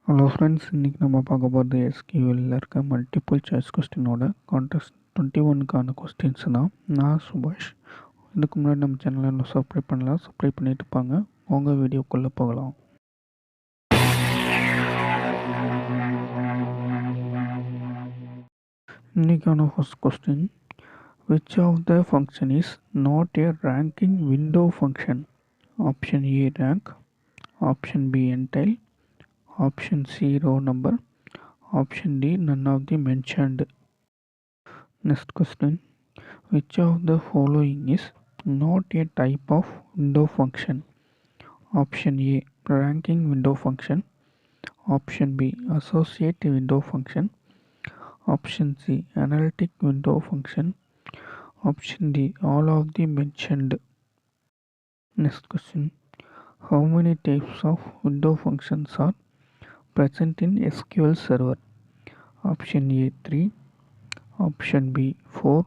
Hello friends, இன்றைக்கி நம்ம பார்க்க போகிறது எஸ்கியூஎல்லில் இருக்க மல்டிபிள் சாய்ஸ் கொஸ்டினோட கான்டெஸ்ட் 21க்கான கொஸ்டின்ஸ் தான். நான் சுபாஷ். இதுக்கு முன்னாடி நம்ம சேனலை இன்னும் சப்ஸ்கிரைப் பண்ணலாம், சப்ஸ்கிரைப் பண்ணிட்டு இருப்பாங்க. உங்கள் வீடியோக்குள்ளே போகலாம். இன்றைக்கான first question, which of the function is not a ranking window function? Option A rank, option B entile, option C row number, option D none of the mentioned. Next question, which of the following is not a type of window function? Option A ranking window function, option B associate window function, option C analytic window function, option D all of the mentioned. Next question, how many types of window functions are present in SQL Server? Option A 3, option B 4,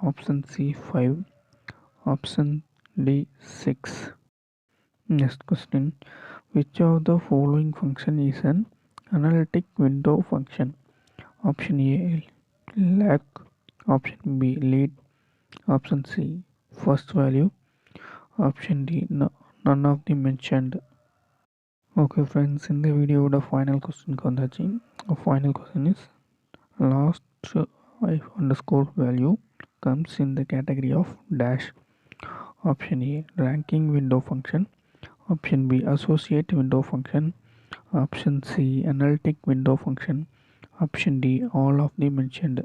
option C 5, option D 6. Next question, which of the following function is an analytic window function? Option A lag, option B lead, option C first value, option D none of the mentioned. Okay friends, in the video the final question kondachi. Final question is, last underscore value comes in the category of dash. Option A ranking window function, option B associate window function, option C analytic window function, option D all of the mentioned.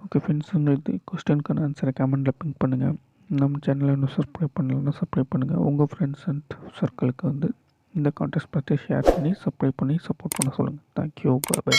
Okay friends, உங்களுக்கு கொஸ்டினுக்கான ஆன்சரை கமெண்ட்டில் pink பண்ணுங்கள். நம்ம சேனலை இன்னும் subscribe பண்ணலன்னா subscribe பண்ணுங்கள். உங்கள் ஃப்ரெண்ட்ஸ் அண்ட் சர்க்கிளுக்கு இந்த கான்டெஸ்ட் பற்றி ஷேர் பண்ணி சப்ஸ்கிரைப் பண்ணி சப்போர்ட் பண்ண சொல்லுங்கள். Thank you, bye by.